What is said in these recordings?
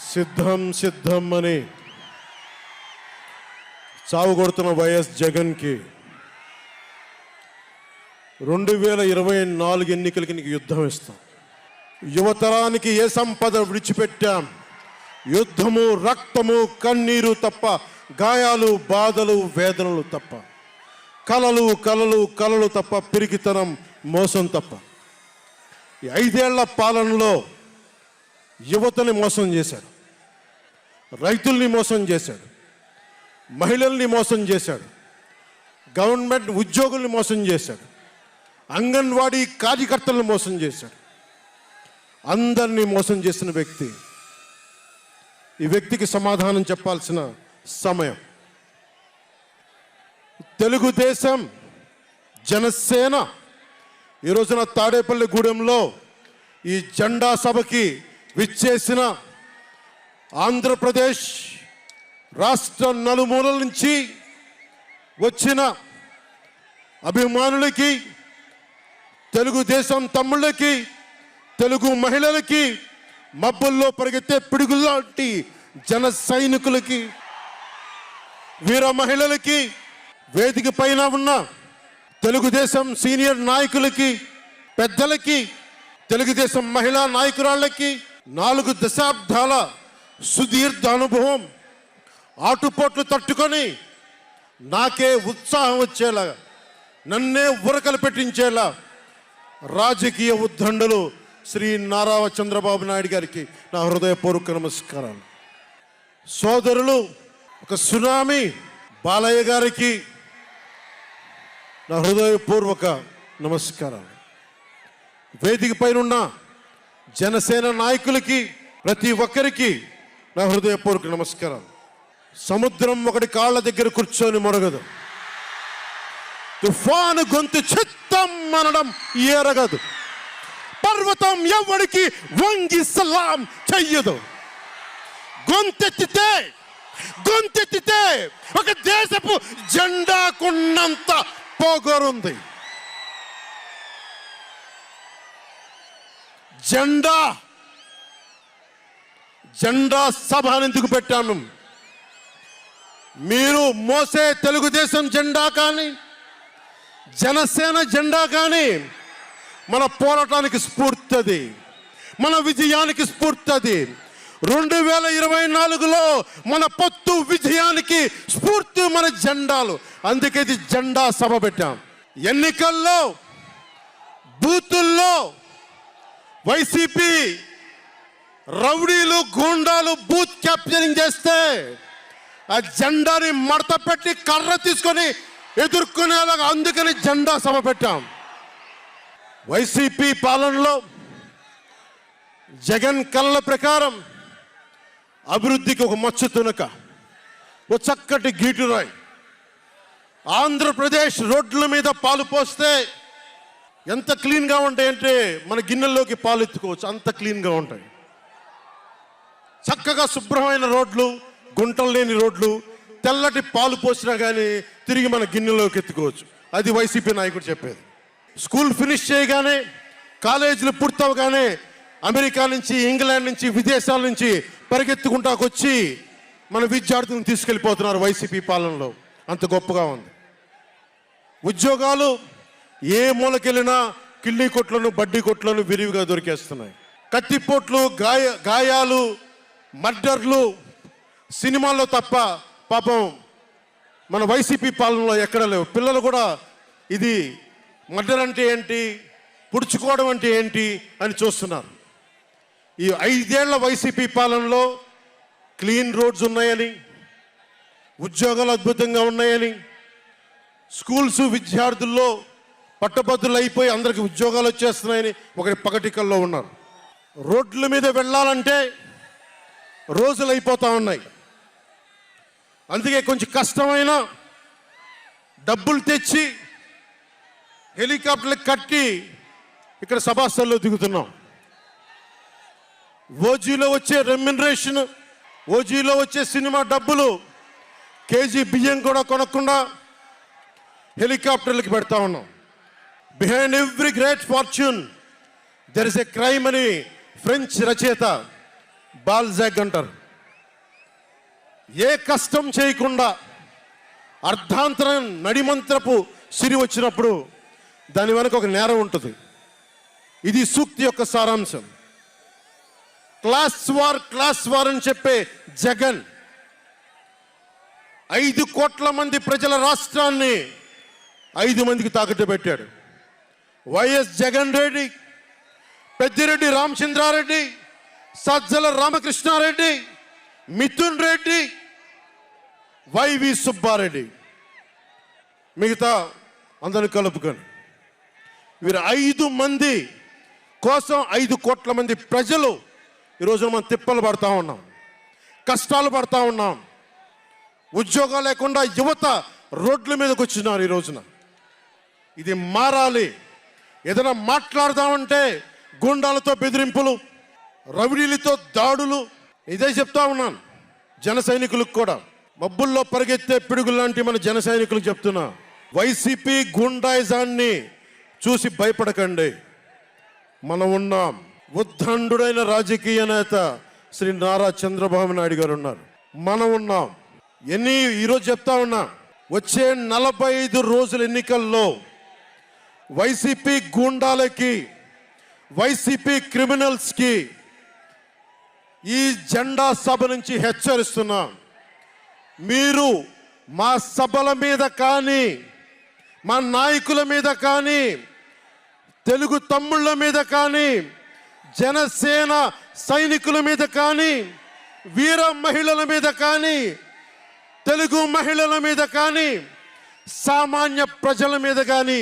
సిద్ధం సిద్ధం అని చావు కొడుతున్న వైఎస్ జగన్కి 2024 ఎన్నికలకి నీకు యుద్ధం ఇస్తాం. యువతరానికి ఏ సంపద విడిచిపెట్టాం? యుద్ధము, రక్తము, కన్నీరు తప్ప, గాయాలు, బాధలు, వేదనలు తప్ప, కలలు కలలు కలలు తప్ప, పిరికితనం, మోసం తప్ప. ఈ 5 ఏళ్ల పాలనలో యువతని మోసం చేశాడు, రైతుల్ని మోసం చేశాడు, మహిళల్ని మోసం చేశాడు, గవర్నమెంట్ ఉద్యోగుల్ని మోసం చేశాడు, అంగన్వాడీ కార్యకర్తలను మోసం చేశాడు. అందరినీ మోసం చేసిన వ్యక్తి. ఈ వ్యక్తికి సమాధానం చెప్పాల్సిన సమయం. తెలుగుదేశం, జనసేన ఈ రోజున తాడేపల్లిగూడెంలో ఈ జెండా సభకి విచ్చేసిన ఆంధ్రప్రదేశ్ రాష్ట్ర నలుమూలల నుంచి వచ్చిన అభిమానులకి, తెలుగుదేశం తమ్ముళ్ళకి, తెలుగు మహిళలకి, మబ్బుల్లో పరిగెత్తే పిడుగులాంటి జన సైనికులకి, వీర మహిళలకి, వేదిక పైన ఉన్న తెలుగుదేశం సీనియర్ నాయకులకి, పెద్దలకి, తెలుగుదేశం మహిళా నాయకురాళ్ళకి 4 దశాబ్దాల సుదీర్ఘ అనుభవం, ఆటుపోట్లు తట్టుకొని నాకే ఉత్సాహం వచ్చేలా, నన్నే ఉరకలు పెట్టించేలా రాజకీయ ఉద్దండలు శ్రీ నారా చంద్రబాబు నాయుడు గారికి నా హృదయపూర్వక నమస్కారాలు. సోదరులు ఒక సునామీ బాలయ్య గారికి నా హృదయపూర్వక నమస్కారాలు. వేదిక పైన జనసేన నాయకులకి, ప్రతి ఒక్కరికి నా హృదయపూర్వక నమస్కారాలు. సముద్రం ఒకటి కాళ్ళ దగ్గర కూర్చొని మొరగదు, తుఫాను గొంతు చిత్తం అనడం ఎరగదు, పర్వతం ఎవరికి వంగి సలాం చెయ్యదు. గొంతెత్తితే ఒక దేశపు జెండాకున్నంత పొగరుంది. జెండా సభ ఎందుకు పెట్టాను? మీరు మోసే తెలుగుదేశం జెండా కానీ, జనసేన జెండా కానీ మన పోరాటానికి స్ఫూర్తి, మన విజయానికి స్ఫూర్తి. 2024లో మన పొత్తు విజయానికి స్ఫూర్తి మన జెండాలు. అందుకే ఇది జెండా సభ పెట్టాం. ఎన్నికల్లో బూతుల్లో వైసీపీ రౌడీలు, గూండాలు బూత్ క్యాప్చరింగ్ చేస్తే ఆ జెండాని మడత పెట్టి కర్ర తీసుకొని ఎదుర్కొనేలాగా, అందుకని జెండా సభ పెట్టాం. వైసీపీ పాలనలో జగన్ కళ్ళ ప్రకారం అభివృద్ధికి ఒక మచ్చ తునక, ఒక చక్కటి గీటురాయి. ఆంధ్రప్రదేశ్ రోడ్ల మీద పాలు పోస్తే ఎంత క్లీన్గా ఉంటాయంటే మన గిన్నెల్లోకి పాలు ఎత్తుకోవచ్చు, అంత క్లీన్గా ఉంటాయి. చక్కగా శుభ్రమైన రోడ్లు, గుంటలు లేని రోడ్లు, తెల్లటి పాలు పోసినా కానీ తిరిగి మన గిన్నెలోకి ఎత్తుకోవచ్చు. అది వైసీపీ నాయకుడు చెప్పేది. స్కూల్ ఫినిష్ చేయగానే, కాలేజీలు పూర్తవగానే అమెరికా నుంచి, ఇంగ్లాండ్ నుంచి, విదేశాల నుంచి పరిగెత్తుకుంటాకొచ్చి మన విద్యార్థులను తీసుకెళ్ళిపోతున్నారు వైసీపీ పాలనలో. అంత గొప్పగా ఉంది. ఉద్యోగాలు ఏ మూలకెళ్ళినా కిళ్ళీ కొట్లను, బడ్డీ కొట్లను విరివిగా దొరికేస్తున్నాయి. కత్తిపోట్లు, గాయాలు, మర్డర్లు సినిమాల్లో తప్ప పాపం మన వైసీపీ పాలనలో ఎక్కడ లేవు. పిల్లలు కూడా ఇది మర్డర్ అంటే ఏంటి, పుడుచుకోవడం అంటే ఏంటి అని చూస్తున్నారు. ఈ 5 ఏళ్ల వైసీపీ పాలనలో క్లీన్ రోడ్స్ ఉన్నాయని, ఉద్యోగాలు అద్భుతంగా ఉన్నాయని, స్కూల్స్ విద్యార్థుల్లో పట్టభద్రులు అయిపోయి అందరికి ఉద్యోగాలు వచ్చేస్తున్నాయని ఒకటి పగటికల్లో ఉన్నారు. రోడ్ల మీద వెళ్ళాలంటే రోజులు అయిపోతూ ఉన్నాయి. అందుకే కొంచెం కష్టమైన డబ్బులు తెచ్చి హెలికాప్టర్లు కట్టి ఇక్కడ సభాస్థల్లో దిగుతున్నాం. ఓజీలో వచ్చే రెమ్యునరేషన్, ఓజీలో వచ్చే సినిమా డబ్బులు, కేజీ బియ్యం కూడా కొనకుండా హెలికాప్టర్లకి పెడతా ఉన్నాం. Behind every great fortune there is a crime అని ఫ్రెంచ్ రచయిత బాల్జాక్ అంటారు. ఏ కష్టం చేయకుండా అర్ధాంతరం నడిమంత్రపు సిరి వచ్చినప్పుడు దాని వెనక ఒక నేరం ఉంటుంది. ఇది సూక్తి యొక్క సారాంశం. క్లాస్ వార్ అని చెప్పే జగన్ 5 కోట్ల మంది ప్రజల రాష్ట్రాన్ని 5 మందికి తాకట్టు పెట్టాడు. వైఎస్ జగన్ రెడ్డి, పెద్దిరెడ్డి రామచంద్రారెడ్డి, సజ్జల రామకృష్ణారెడ్డి, మిథున్ రెడ్డి, వైవి సుబ్బారెడ్డి, మిగతా అందరిని కలుపుకొని వీరు 5 మంది కోసం 5 కోట్ల మంది ప్రజలు ఈరోజు మనం తిప్పలు పడతా ఉన్నాం, కష్టాలు పడతా ఉన్నాం. ఉద్యోగాలు లేకుండా యువత రోడ్ల మీదకి వచ్చినారు ఈ రోజున. ఇది మారాలి. ఏదైనా మాట్లాడదామంటే గుండాలతో బెదిరింపులు, రవిడీలతో దాడులు. ఇదే చెప్తా ఉన్నాను జన సైనికులకు కూడా, మబ్బుల్లో పరిగెత్తే పిడుగులు లాంటి మన జన సైనికులకు చెప్తున్నా, వైసీపీ గుండాయిజాన్ని చూసి భయపడకండి. మనం ఉన్నాం. ఉద్దండుడైన రాజకీయ నేత శ్రీ నారా చంద్రబాబు నాయుడు గారు ఉన్నారు. మనం ఉన్నాం. ఈరోజు చెప్తా ఉన్నా, వచ్చే 45 రోజుల ఎన్నికల్లో వైసీపీ గూండాలకి, వైసీపీ క్రిమినల్స్కి ఈ జెండా సభ నుంచి హెచ్చరిస్తున్నా, మీరు మా సభల మీద కానీ, మా నాయకుల మీద కానీ, తెలుగు తమ్ముళ్ళ మీద కానీ, జనసేన సైనికుల మీద కానీ, వీర మహిళల మీద కానీ, తెలుగు మహిళల మీద కానీ, సామాన్య ప్రజల మీద కానీ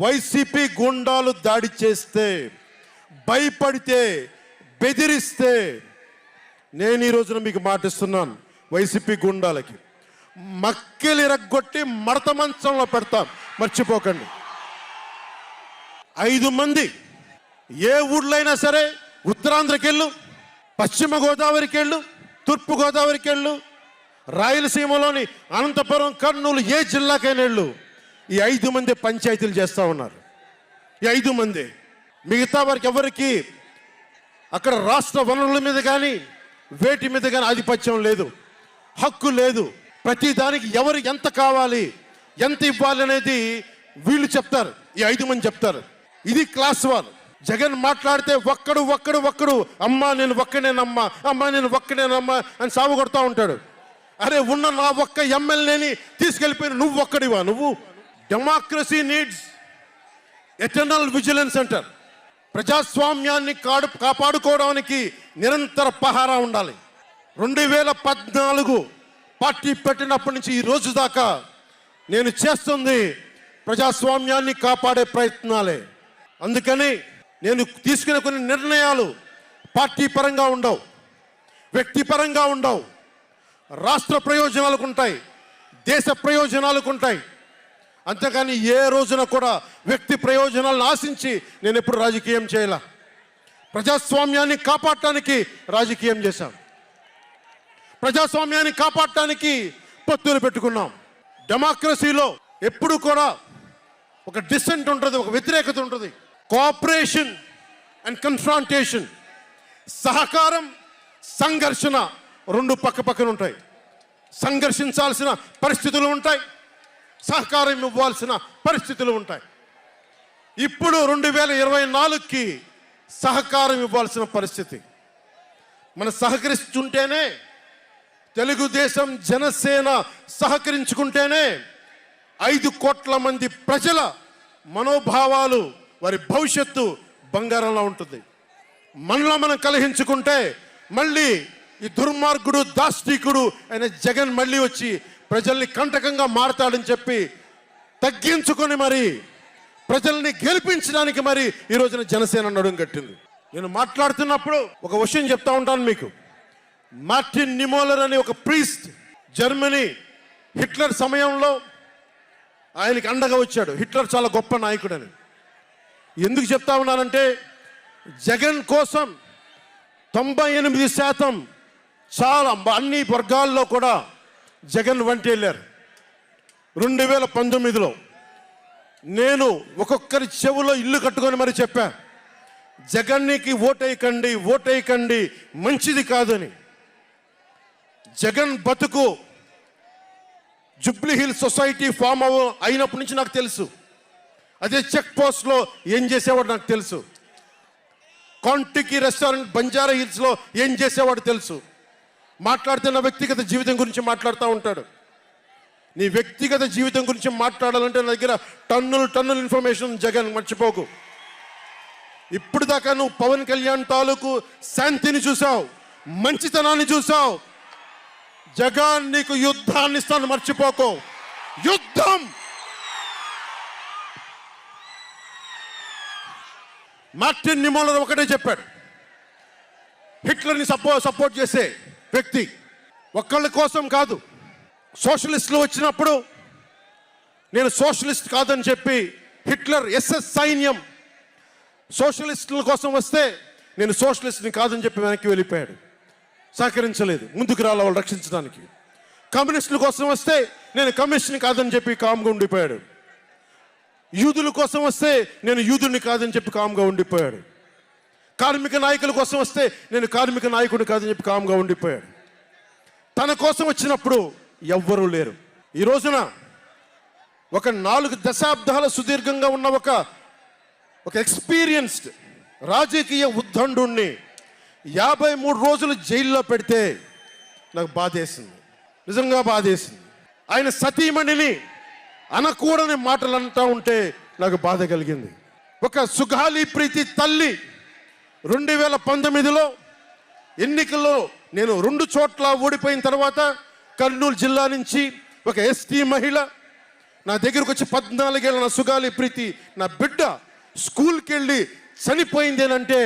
వైసీపీ గుండాలు దాడి చేస్తే, భయపడితే, బెదిరిస్తే నేను ఈ రోజున మీకు మాటిస్తున్నాను, వైసీపీ గుండాలకి మక్కెలు ఇరగ్గొట్టి మడత మంచంలో పెడతాం, మర్చిపోకండి. 5 మంది ఏ ఊళ్ళో అయినా సరే, ఉత్తరాంధ్రకి వెళ్ళు, పశ్చిమ గోదావరికి వెళ్ళు, తూర్పు గోదావరికి వెళ్ళు, రాయలసీమలోని అనంతపురం, కర్నూలు, ఏ జిల్లాకైనా వెళ్ళు, ఈ 5 మంది పంచాయతీలు చేస్తూ ఉన్నారు. ఈ 5 మంది. మిగతా వారికి ఎవరికి అక్కడ రాష్ట్ర వనరుల మీద కానీ, వేటి మీద కానీ ఆధిపత్యం లేదు, హక్కు లేదు. ప్రతి దానికి ఎవరు ఎంత కావాలి, ఎంత ఇవ్వాలి అనేది వీళ్ళు చెప్తారు, ఈ 5 మంది చెప్తారు. ఇది క్లాస్ వార్. జగన్ మాట్లాడితే ఒక్కడు అమ్మా నేను ఒక్కనేనమ్మా, అమ్మా నేను ఒక్కనేనమ్మా అని సాగు కొడతా ఉంటాడు. అరే ఉన్న నా ఒక్క ఎమ్మెల్యేని తీసుకెళ్ళిపోయిన నువ్వు ఒక్కడివా? నువ్వు. డెమోక్రసీ నీడ్స్ ఎటర్నల్ విజిలెన్స్ అంటారు. ప్రజాస్వామ్యాన్ని కాపాడుకోవడానికి నిరంతర పహారా ఉండాలి. 2014 పార్టీ పెట్టినప్పటి నుంచి ఈ రోజు దాకా నేను చేస్తుంది ప్రజాస్వామ్యాన్ని కాపాడే ప్రయత్నాలే. అందుకని నేను తీసుకునే కొన్ని నిర్ణయాలు పార్టీ పరంగా ఉండవు, వ్యక్తిపరంగా ఉండవు, రాష్ట్ర ప్రయోజనాలకు ఉంటాయి, దేశ ప్రయోజనాలకు ఉంటాయి. అంతేకాని ఏ రోజున కూడా వ్యక్తి ప్రయోజనాలను ఆశించి నేను ఎప్పుడు రాజకీయం చేయాల. ప్రజాస్వామ్యాన్ని కాపాడటానికి రాజకీయం చేశాం, ప్రజాస్వామ్యాన్ని కాపాడటానికి పొత్తులు పెట్టుకున్నాం. డెమోక్రసీలో ఎప్పుడు కూడా ఒక డిసెంట్ ఉంటుంది, ఒక వ్యతిరేకత ఉంటుంది. కోఆపరేషన్ అండ్ కన్ఫ్రాంటేషన్, సహకారం, సంఘర్షణ 2 పక్కన ఉంటాయి. సంఘర్షించాల్సిన పరిస్థితులు ఉంటాయి, సహకారం ఇవ్వాల్సిన పరిస్థితులు ఉంటాయి. ఇప్పుడు 2024కి సహకారం ఇవ్వాల్సిన పరిస్థితి. మనం సహకరిస్తుంటేనే, తెలుగుదేశం జనసేన సహకరించుకుంటేనే 5 కోట్ల మంది ప్రజల మనోభావాలు, వారి భవిష్యత్తు బంగారంలో ఉంటుంది. మనలో మనం కలహించుకుంటే మళ్ళీ ఈ దుర్మార్గుడు, దాష్టికుడు అయిన జగన్ మళ్ళీ వచ్చి ప్రజల్ని కంటకంగా మారతాడని చెప్పి తగ్గించుకొని మరి ప్రజల్ని గెలిపించడానికి మరి ఈ రోజున జనసేన నడుం కట్టింది. నేను మాట్లాడుతున్నప్పుడు ఒక విషయం చెప్తా ఉంటాను మీకు. మార్టిన్ నిమోలర్ అనే ఒక ప్రీస్ట్, జర్మనీ, హిట్లర్ సమయంలో ఆయనకి అండగా వచ్చాడు. హిట్లర్ చాలా గొప్ప నాయకుడని. ఎందుకు చెప్తా ఉన్నానంటే, జగన్ కోసం 98% చాలా అన్ని వర్గాల్లో కూడా జగన్ వంటి వెళ్ళారు. 2019లో నేను ఒక్కొక్కరి చెవులో ఇల్లు కట్టుకొని మరి చెప్పా, జగన్కి ఓటేయకండి, ఓటేయకండి, మంచిది కాదని. జగన్ బతుకు జూబ్లీ హిల్స్ సొసైటీ ఫామ్ అయినప్పటి నుంచి నాకు తెలుసు. అదే చెక్ పోస్ట్లో ఏం చేసేవాడు నాకు తెలుసు. కాంటికి రెస్టారెంట్ బంజారా హిల్స్లో ఏం చేసేవాడు తెలుసు. మాట్లాడుతున్న వ్యక్తిగత జీవితం గురించి మాట్లాడుతూ ఉంటాడు. నీ వ్యక్తిగత జీవితం గురించి మాట్లాడాలంటే నా దగ్గర టన్నుల ఇన్ఫర్మేషన్. జగన్ మర్చిపోకు. ఇప్పుడు దాకా నువ్వు పవన్ కళ్యాణ్ తాలూకు శాంతిని చూసావు, మంచితనాన్ని చూసావు. జగన్ నీకు యుద్ధాన్ని ఇస్తాను, మర్చిపోకు. యుద్ధం. మార్టిన్ నిమోలర్ ఒకటే చెప్పాడు, హిట్లర్ని సపోర్ట్ చేసే వ్యక్తి ఒక్కళ్ళ కోసం కాదు. సోషలిస్టులు వచ్చినప్పుడు నేను సోషలిస్ట్ కాదని చెప్పి హిట్లర్ ఎస్ఎస్ సైన్యం సోషలిస్టుల కోసం వస్తే నేను సోషలిస్ట్ని కాదని చెప్పి వెనక్కి వెళ్ళిపోయాడు. సహకరించలేదు, ముందుకు రాల వాళ్ళు రక్షించడానికి. కమ్యూనిస్టుల కోసం వస్తే నేను కమ్యూనిస్ట్ని కాదని చెప్పి కామ్గా ఉండిపోయాడు. యూదుల కోసం వస్తే నేను యూదుని కాదని చెప్పి కామ్గా ఉండిపోయాడు. కార్మిక నాయకుల కోసం వస్తే నేను కార్మిక నాయకుడిని కాదని చెప్పి కామ్గా ఉండిపోయాడు. తన కోసం వచ్చినప్పుడు ఎవ్వరూ లేరు. ఈ రోజున ఒక 4 దశాబ్దాల సుదీర్ఘంగా ఉన్న ఒక ఎక్స్పీరియన్స్డ్ రాజకీయ ఉద్దండుణ్ణి 53 రోజులు జైల్లో పెడితే నాకు బాధేసింది, నిజంగా బాధేసింది. ఆయన సతీమణిని అనకూడని మాటలు అంటూ ఉంటే నాకు బాధ కలిగింది. ఒక సుగాలి ప్రీతి తల్లి 2019లో ఎన్నికల్లో నేను 2 చోట్ల ఓడిపోయిన తర్వాత కర్నూలు జిల్లా నుంచి ఒక ఎస్టీ మహిళ నా దగ్గరకు వచ్చి 14 ఏళ్ళ నా సుగాలి ప్రీతి నా బిడ్డ స్కూల్కి వెళ్ళి చనిపోయిందేనంటే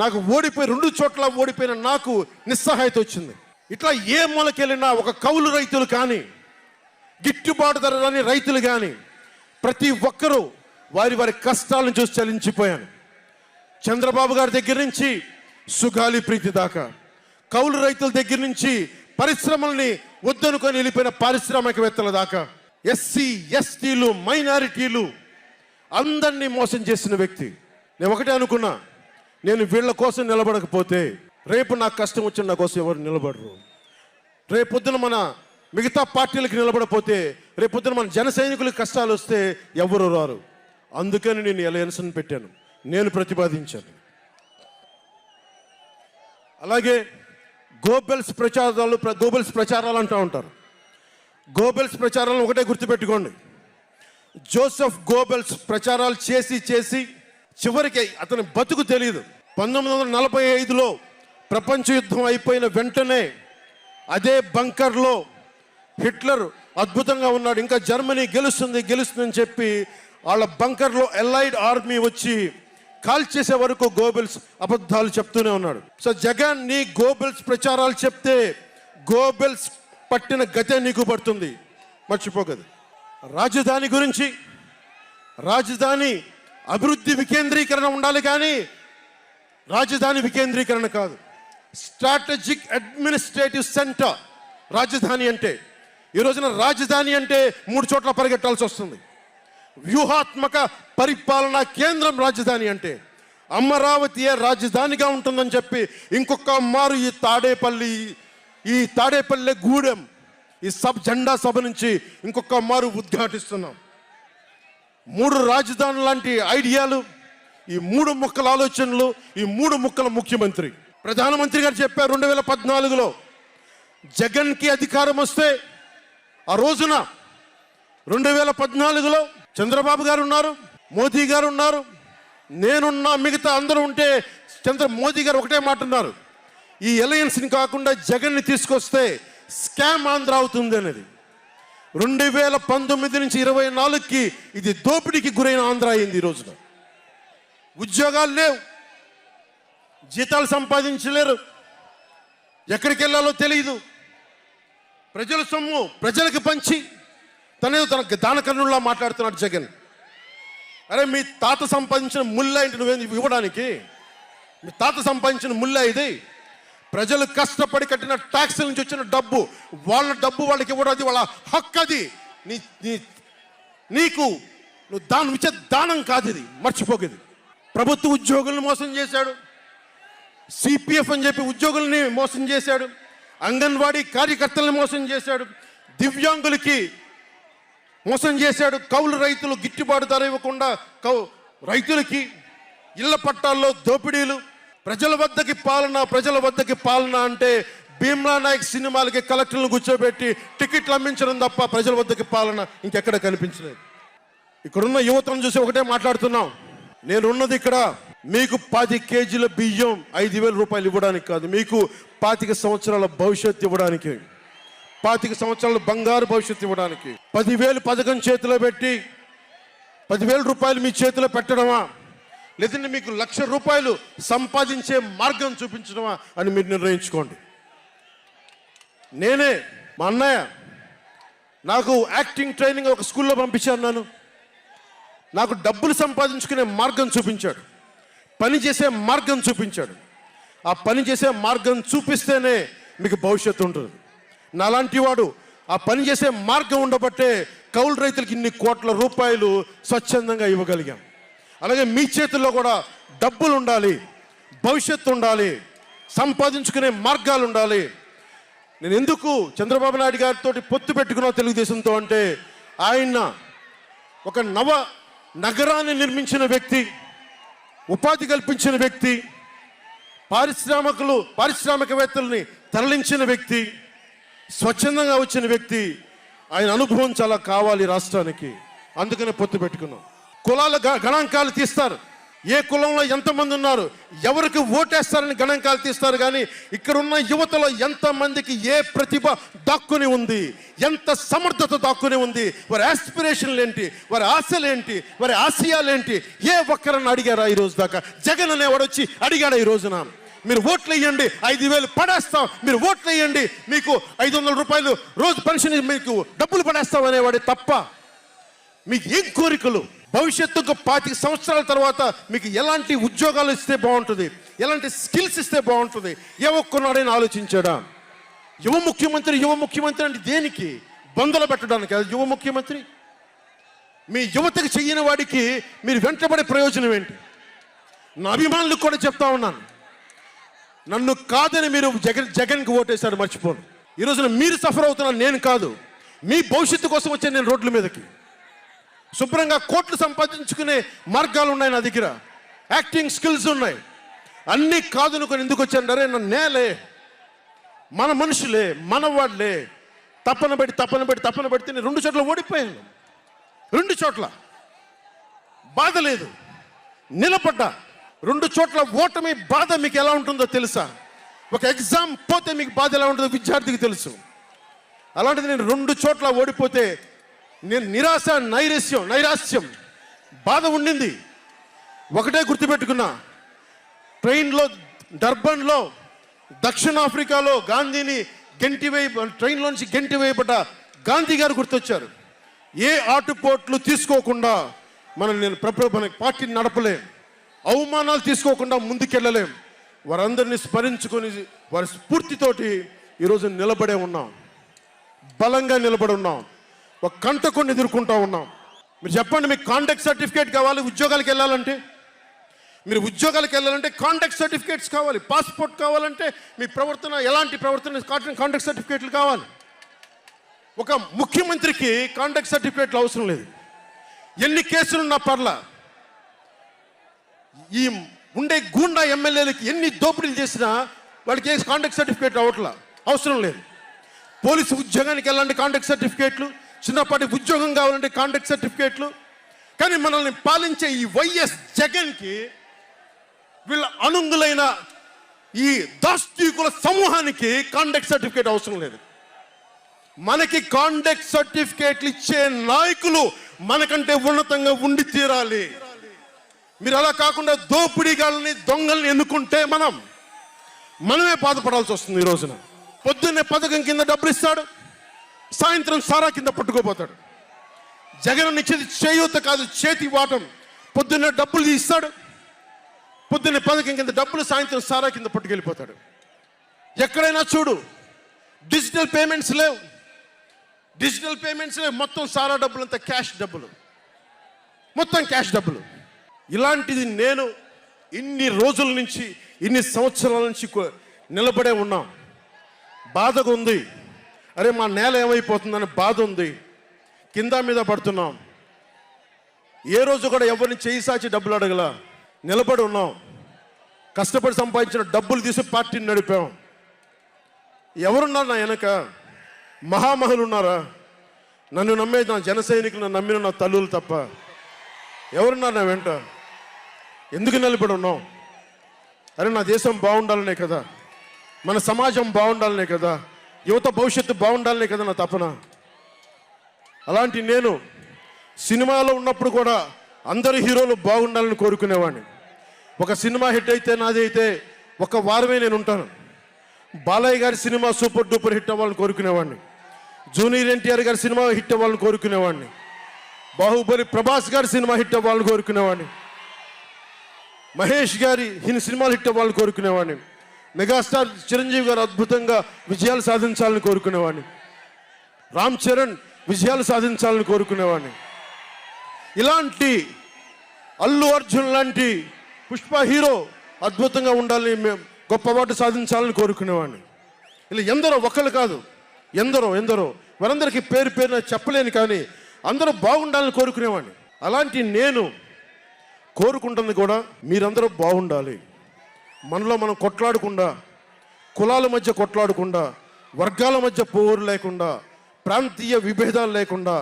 నాకు 2 చోట్ల ఓడిపోయిన నాకు నిస్సహాయత వచ్చింది. ఇట్లా ఏ మూలకెళ్ళినా ఒక కౌలు రైతులు కానీ, గిట్టుబాటు ధర రాని రైతులు కానీ ప్రతి ఒక్కరూ వారి కష్టాలను చూసి చలించిపోయాను. చంద్రబాబు గారి దగ్గర నుంచి సుగాలి ప్రీతి దాకా, కౌలు రైతుల దగ్గర నుంచి పరిశ్రమల్ని వద్దనుకొని వెళ్ళిపోయిన పారిశ్రామికవేత్తల దాకా, ఎస్సీ ఎస్టీలు మైనారిటీలు అందరినీ మోసం చేసిన వ్యక్తి. నేను ఒకటే అనుకున్నా, నేను వీళ్ళ కోసం నిలబడకపోతే రేపు నాకు కష్టం వచ్చిన నా కోసం ఎవరు నిలబడరు. రేపొద్దున మన మిగతా పార్టీలకు నిలబడపోతే రేపొద్దున మన జన సైనికులకు కష్టాలు వస్తే ఎవరు రారు. అందుకని నేను అలయన్స్ని పెట్టాను, నేను ప్రతిపాదించాను. అలాగే గోబెల్స్ ప్రచారాలు అంటూ ఉంటారు. గోబెల్స్ ప్రచారాలను ఒకటే గుర్తుపెట్టుకోండి, జోసెఫ్ గోబెల్స్ ప్రచారాలు చేసి చివరికి అతని బతుకు తెలియదు. 1945లో ప్రపంచ యుద్ధం అయిపోయిన వెంటనే అదే బంకర్లో హిట్లర్ అద్భుతంగా ఉన్నాడు, ఇంకా జర్మనీ గెలుస్తుందని చెప్పి వాళ్ళ బంకర్లో ఎలైడ్ ఆర్మీ వచ్చి కాల్ చేసే వరకు గోబెల్స్ అబద్ధాలు చెప్తూనే ఉన్నాడు. సో జగన్ నీ గోబెల్స్ ప్రచారాలు చెప్తే గోబెల్స్ పట్టిన గతే నీకు పడుతుంది, మర్చిపోకదు. రాజధాని గురించి, రాజధాని అభివృద్ధి వికేంద్రీకరణ ఉండాలి కానీ రాజధాని వికేంద్రీకరణ కాదు. స్ట్రాటజిక్ అడ్మినిస్ట్రేటివ్ సెంటర్ రాజధాని అంటే. ఈ రోజున రాజధాని అంటే 3 చోట్ల పరిగెట్టాల్సి వస్తుంది. వ్యూహాత్మక పరిపాలనా కేంద్రం రాజధాని అంటే. అమరావతియే రాజధానిగా ఉంటుందని చెప్పి ఇంకొక మారు ఈ తాడేపల్లి గూడెం ఈ జెండా సభ నుంచి ఇంకొక మారు ఉద్ఘాటిస్తున్నాం. 3 రాజధానులు లాంటి ఐడియాలు, ఈ 3 ముక్కల ఆలోచనలు, ఈ 3 ముక్కల ముఖ్యమంత్రి. ప్రధానమంత్రి గారు చెప్పారు 2014లో జగన్కి అధికారం వస్తే, ఆ రోజున 2014లో చంద్రబాబు గారు ఉన్నారు, మోదీ గారు ఉన్నారు, నేనున్నా, మిగతా అందరూ ఉంటే మోదీ గారు ఒకటే మాట ఉన్నారు, ఈ అలయన్స్ని కాకుండా జగన్ని తీసుకొస్తే స్కామ్ ఆంధ్ర అవుతుంది అనేది. 2019 నుంచి 24కి ఇది దోపిడీకి గురైన ఆంధ్ర అయింది. ఈ రోజున ఉద్యోగాలు లేవు, జీతాలు సంపాదించలేరు, ఎక్కడికి వెళ్ళాలో తెలియదు. ప్రజల సొమ్ము ప్రజలకు పంచి తన దానకర్ణుల్లా మాట్లాడుతున్నాడు జగన్. అరే మీ తాత సంపాదించిన ముల్ల ఏంటి నువ్వేంది ఇవ్వడానికి? మీ తాత సంపాదించిన ముల్ల ఇది. ప్రజలు కష్టపడి కట్టిన ట్యాక్సుల నుంచి వచ్చిన డబ్బు, వాళ్ళ డబ్బు వాళ్ళకి ఇవ్వడం, అది వాళ్ళ హక్కు. అది నీకు నువ్వు దానం ఇచ్చే దానం కాదు, ఇది మర్చిపోకేది. ప్రభుత్వ ఉద్యోగులను మోసం చేశాడు, సిపిఎఫ్ అని చెప్పి ఉద్యోగుల్ని మోసం చేశాడు, అంగన్వాడీ కార్యకర్తలను మోసం చేశాడు, దివ్యాంగులకి మోసం చేశాడు, కౌలు రైతులు గిట్టుబాటు ధర ఇవ్వకుండా రైతులకి ఇళ్ల పట్టాల్లో దోపిడీలు, ప్రజల వద్దకి పాలన అంటే భీమ్లా నాయక్ సినిమాలకి కలెక్టర్లను కూర్చోబెట్టి టికెట్లు అమ్మించడం తప్ప ప్రజల వద్దకి పాలన ఇంకెక్కడ కనిపించలేదు. ఇక్కడున్న యువతను చూసి ఒకటే మాట్లాడుతున్నాం, నేనున్నది ఇక్కడ మీకు 10 కేజీల బియ్యం 5,000 రూపాయలు ఇవ్వడానికి కాదు, మీకు 25 సంవత్సరాల భవిష్యత్తు ఇవ్వడానికి, 25 సంవత్సరాల బంగారు భవిష్యత్తు ఇవ్వడానికి. 10,000 పథకం చేతిలో పెట్టి 10,000 రూపాయలు మీ చేతిలో పెట్టడమా, లేదంటే మీకు 1,00,000 రూపాయలు సంపాదించే మార్గం చూపించడమా అని మీరు నిర్ణయించుకోండి. నేనే మా అన్నయ్య నాకు యాక్టింగ్ ట్రైనింగ్ ఒక స్కూల్లో పంపించాను, నాకు డబ్బులు సంపాదించుకునే మార్గం చూపించాడు, పని చేసే మార్గం చూపించాడు. ఆ పని చేసే మార్గం చూపిస్తేనే మీకు భవిష్యత్తు ఉంటుంది. నాలాంటి వాడు ఆ పని చేసే మార్గం ఉండబట్టే కౌలు రైతులకి ఇన్ని కోట్ల రూపాయలు స్వచ్ఛందంగా ఇవ్వగలిగాం. అలాగే మీ చేతుల్లో కూడా డబ్బులు ఉండాలి, భవిష్యత్తు ఉండాలి, సంపాదించుకునే మార్గాలు ఉండాలి. నేను ఎందుకు చంద్రబాబు నాయుడు గారితో పొత్తు పెట్టుకున్నా తెలుగుదేశంతో అంటే, ఆయన ఒక నగరాన్ని నిర్మించిన వ్యక్తి, ఉపాధి కల్పించిన వ్యక్తి, పారిశ్రామికవేత్తల్ని తరలించిన వ్యక్తి, స్వచ్ఛందంగా వచ్చిన వ్యక్తి. ఆయన అనుభవం చాలా కావాలి రాష్ట్రానికి, అందుకనే పొత్తు పెట్టుకున్నాం. కులాల గణాంకాలు తీస్తారు, ఏ కులంలో ఎంతమంది ఉన్నారు, ఎవరికి ఓటేస్తారని గణాంకాలు తీస్తారు. కానీ ఇక్కడున్న యువతలో ఎంతమందికి ఏ ప్రతిభ దాక్కుని ఉంది, ఎంత సమర్థత దాక్కుని ఉంది, వారి ఆస్పిరేషన్లు ఏంటి, వారి ఆశలు ఏంటి, వారి ఆశయాలు ఏంటి, ఏ ఒక్కరన్నా అడిగారా ఈ రోజు దాకా? జగన్ అనేవాడు వచ్చి అడిగాడు ఈ రోజున, మీరు ఓట్లు వేయండి 5,000 పడేస్తాం, మీరు ఓట్లు వేయండి మీకు 500 రూపాయలు రోజు పెన్షన్ మీకు డబ్బులు పడేస్తాం అనేవాడే తప్ప మీకు ఏం కోరికలు? భవిష్యత్తుకు 25 సంవత్సరాల తర్వాత మీకు ఎలాంటి ఉద్యోగాలు ఇస్తే బాగుంటుంది, ఎలాంటి స్కిల్స్ ఇస్తే బాగుంటుంది, ఏ ఒక్కనాడైనా ఆలోచించాడా? యువ ముఖ్యమంత్రి అంటే దేనికి? బంధులు పెట్టడానికి అది యువ ముఖ్యమంత్రి? మీ యువతకు చెయ్యని వాడికి మీరు వెంటబడే ప్రయోజనం ఏంటి? నా అభిమానులకు కూడా చెప్తా ఉన్నాను, నన్ను కాదని మీరు జగన్కి ఓటేశారు మర్చిపోను. ఈ రోజున మీరు సఫర్ అవుతున్నారు, నేను కాదు. మీ భవిష్యత్తు కోసం వచ్చాను నేను రోడ్ల మీదకి. శుభ్రంగా కోట్లు సంపాదించుకునే మార్గాలు ఉన్నాయి నా దగ్గర, యాక్టింగ్ స్కిల్స్ ఉన్నాయి. అన్నీ కాదనుకొని ఎందుకు వచ్చాను? నేలే, మన మనుషులే, మన వాళ్ళే తప్పన పెడితే నేను 2 చోట్ల ఓడిపోయాను. 2 చోట్ల బాధ లేదు, నిలబడ్డా. 2 చోట్ల ఓటమి బాధ మీకు ఎలా ఉంటుందో తెలుసా? ఒక ఎగ్జామ్ పోతే మీకు బాధ ఎలా ఉంటుందో విద్యార్థికి తెలుసు. అలాంటిది నేను 2 చోట్ల ఓడిపోతే నేను నిరాశ, నైరాశ్యం, బాధ ఉండింది. ఒకటే గుర్తుపెట్టుకున్నా, డర్బన్లో దక్షిణాఫ్రికాలో గాంధీని ట్రైన్లోంచి గెంటి వేయబడ్డ గాంధీ గారు గుర్తొచ్చారు. ఏ ఆటుపోట్లు తీసుకోకుండా మన పార్టీని నడపలేం, అవమానాలు తీసుకోకుండా ముందుకెళ్ళలేం. వారందరినీ స్మరించుకొని వారి స్ఫూర్తితోటి ఈరోజు నిలబడే ఉన్నాం, బలంగా నిలబడి ఉన్నాం, ఒక కంటకొని ఎదుర్కొంటూ ఉన్నాం. మీరు చెప్పండి, మీకు కాంటాక్ట్ సర్టిఫికేట్ కావాలి ఉద్యోగాలకు వెళ్ళాలంటే? మీరు ఉద్యోగాలకు వెళ్ళాలంటే కాంటాక్ట్ సర్టిఫికేట్స్ కావాలి, పాస్పోర్ట్ కావాలంటే మీ ప్రవర్తన ఎలాంటి ప్రవర్తన కాంటాక్ట్ సర్టిఫికేట్లు కావాలి. ఒక ముఖ్యమంత్రికి కాంటాక్ట్ సర్టిఫికేట్లు అవసరం లేదు. ఎన్ని కేసులున్నా పర్లా, ఈ ఉండే గూండా ఎమ్మెల్యేలకి ఎన్ని దోపిడీలు చేసినా వాళ్ళకి కాంటాక్ట్ సర్టిఫికేట్ అవసరం లేదు. పోలీసు ఉద్యోగానికి వెళ్ళాలంటే కాంటాక్ట్ సర్టిఫికేట్లు, చిన్నపాటి ఉద్యోగం కావాలంటే కాంటాక్ట్ సర్టిఫికేట్లు. కానీ మనల్ని పాలించే ఈ వైఎస్ జగన్కి, వీళ్ళ అనుంగులైన ఈ దాష్టీకుల సమూహానికి కాంటాక్ట్ సర్టిఫికేట్ అవసరం లేదు. మనకి కాంటాక్ట్ సర్టిఫికేట్లు ఇచ్చే నాయకులు మనకంటే ఉన్నతంగా ఉండి తీరాలి. మీరు అలా కాకుండా దోపిడీగాళ్ళని, దొంగల్ని ఎన్నుకుంటే మనమే బాధపడాల్సి వస్తుంది. ఈ రోజున పొద్దున్నే పథకం కింద డబ్బులు ఇస్తాడు, సాయంత్రం సారా కింద పట్టుకోపోతాడు. జగన్ ఇచ్చేది చేయూత కాదు, చేతి వాటం. పొద్దున్నే డబ్బులు ఇస్తాడు, పొద్దున్నే పథకం కింద డబ్బులు, సాయంత్రం సారా కింద పట్టుకెళ్ళిపోతాడు. ఎక్కడైనా చూడు, డిజిటల్ పేమెంట్స్ లేవు, మొత్తం సారా డబ్బులు అంతా క్యాష్ డబ్బులు, మొత్తం క్యాష్ డబ్బులు. ఇలాంటిది నేను ఇన్ని రోజుల నుంచి, ఇన్ని సంవత్సరాల నుంచి నిలబడే ఉన్నాం. బాధగా ఉంది. అరే మా నేల ఏమైపోతుందని బాధ ఉంది. కింద మీద పడుతున్నాం. ఏ రోజు కూడా ఎవరిని చేయి సాచి డబ్బులు అడగలా. నిలబడి ఉన్నాం. కష్టపడి సంపాదించిన డబ్బులు తీసి పార్టీని నడిపాం. ఎవరున్నారు నా వెనక? మహామహులు ఉన్నారా? నన్ను నమ్మే నా జన సైనికులు, నన్ను నమ్మిన నా తల్లులు తప్ప ఎవరున్నారు నా వెంట? ఎందుకు నిలబడి ఉన్నాం? అరే నా దేశం బాగుండాలనే కదా, మన సమాజం బాగుండాలనే కదా, యువత భవిష్యత్తు బాగుండాలనే కదా నా తపన. అలాంటి నేను సినిమాలో ఉన్నప్పుడు కూడా అందరు హీరోలు బాగుండాలని కోరుకునేవాడిని. ఒక సినిమా హిట్ అయితే నాది అయితే ఒక వారమే నేను ఉంటాను. బాలయ్య గారి సినిమా సూపర్ డూపర్ హిట్ అవ్వాలని కోరుకునేవాడిని. జూనియర్ ఎన్టీఆర్ గారి సినిమా హిట్ అవ్వాలని కోరుకునేవాడిని. బాహుబలి ప్రభాస్ గారి సినిమా హిట్ అవ్వాలని కోరుకునేవాడిని. మహేష్ గారి సినిమాలు హిట్ అవ్వాలని కోరుకునేవాడిని. మెగాస్టార్ చిరంజీవి గారు అద్భుతంగా విజయాలు సాధించాలని కోరుకునేవాడిని. రామ్ చరణ్ విజయాలు సాధించాలని కోరుకునేవాడిని. ఇలాంటి అల్లు అర్జున్ లాంటి పుష్ప హీరో అద్భుతంగా ఉండాలని, మేము గొప్ప అవార్డు సాధించాలని కోరుకునేవాడిని. ఇలా ఎందరో, ఒక్కరు కాదు, ఎందరో వారందరికీ పేరు పేరున చెప్పలేను, కానీ అందరూ బాగుండాలని కోరుకునేవాడిని. అలాంటి నేను కోరుకుంటుంది కూడా మీరందరూ బాగుండాలి. మనలో మనం కొట్లాడకుండా, కులాల మధ్య కొట్లాడకుండా, వర్గాల మధ్య పోరు లేకుండా, ప్రాంతీయ విభేదాలు లేకుండా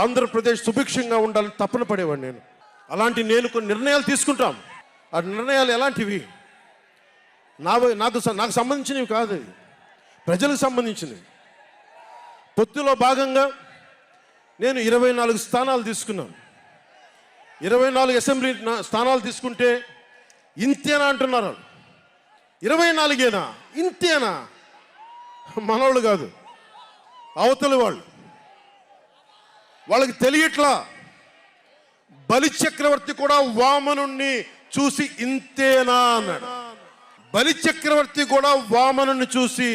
ఆంధ్రప్రదేశ్ సుభిక్షంగా ఉండాలని తపన పడేవాడిని నేను. అలాంటి నేను కొన్ని నిర్ణయాలు తీసుకుంటాం. ఆ నిర్ణయాలు ఎలాంటివి? నాకు సంబంధించినవి కాదు, ప్రజలకు సంబంధించినవి. పొత్తులో భాగంగా నేను 24 స్థానాలు తీసుకున్నాను. 24 అసెంబ్లీ స్థానాలు తీసుకుంటే ఇంతేనా అంటున్నారు. 24ఏనా? ఇంతేనా? మనోళ్ళు కాదు, అవతలి వాళ్ళకి తెలియట్లా. బలి చక్రవర్తి కూడా వామనుణ్ణి చూసి ఇంతేనా అన్నాడు. బలి చక్రవర్తి కూడా వామనుణ్ణి చూసి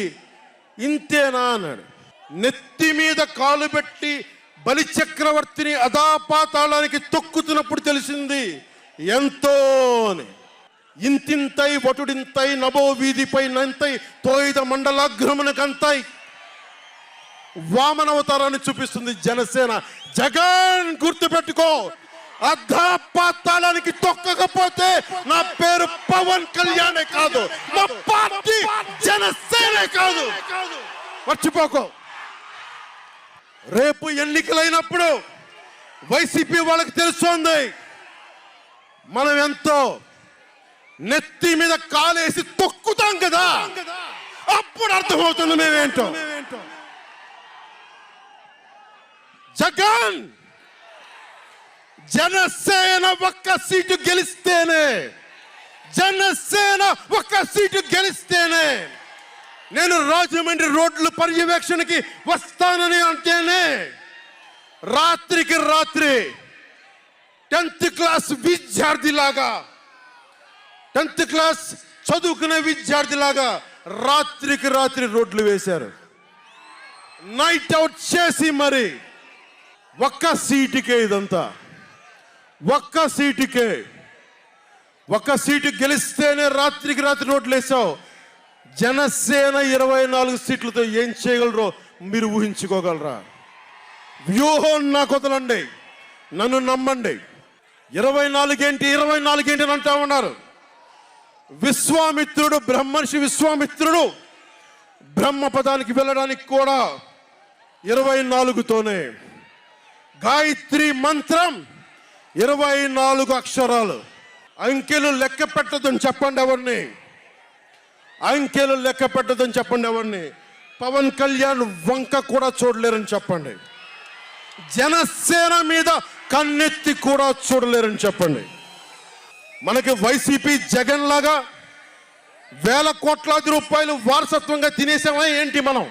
ఇంతేనా అన్నాడు. నెత్తి మీద కాలు పెట్టి బలి చక్రవర్తిని అధాపాతాళానికి తొక్కుతున్నప్పుడు తెలిసింది ఎంతో అని. ఇంతింతై వటుడింతై నభో వీధిపై నంతై తోయిద మండలాగ్రమునకంతై వామనవతారాన్ని చూపిస్తుంది జనసేన. జగన్ గుర్తుపెట్టుకో, అధాపాతాళానికి తొక్కకపోతే నా పేరు పవన్ కళ్యాణే కాదు, మా పార్టీ జనసేనే కాదు, మర్చిపోకో. రేపు ఎన్నికలైనప్పుడు వైసీపీ వాళ్ళకి తెలుస్తోంది మనం ఎంతో. నెత్తి మీద కాలేసి తొక్కుతాం కదా, అప్పుడు అర్థమవుతుంది మేమేంటో. జగన్, జనసేన ఒక్క సీటు గెలిస్తేనే, జనసేన ఒక్క సీటు గెలిస్తేనే నేను రాజమండ్రి రోడ్ల పర్యవేక్షణకి వస్తానని అంటేనే రాత్రికి రాత్రి 10th క్లాస్ విద్యార్థిలాగా, 10th క్లాస్ చదువుకునే విద్యార్థిలాగా రాత్రికి రాత్రి రోడ్లు వేశారు. నైట్ అవుట్ చేసి మరి ఒక్క సీటుకే ఇదంతా. ఒక్క సీటు గెలిస్తేనే రాత్రికి రాత్రి రోడ్లు వేసావు. జనసేన 24 సీట్లతో ఏం చేయగలరో మీరు ఊహించుకోగలరా? వ్యూహం నాకు వదలండి, నన్ను నమ్మండి. 24 ఏంటి అని అంటా ఉన్నారు. విశ్వామిత్రుడు, బ్రహ్మర్షి విశ్వామిత్రుడు బ్రహ్మపదానికి వెళ్ళడానికి కూడా 24తోనే. గాయత్రి మంత్రం 24 అక్షరాలు. అంకెలు లెక్క పెట్టదని చెప్పండి ఎవరిని, అంకెలు లెక్క పెట్టదని చెప్పండి ఎవరిని. పవన్ కళ్యాణ్ వంక కూడా చూడలేరని చెప్పండి. జనసేన మీద కన్నెత్తి కూడా చూడలేరని చెప్పండి. మనకి వైసీపీ జగన్ లాగా వేల కోట్లాది రూపాయలు వారసత్వంగా తినేసామా ఏంటి? మనం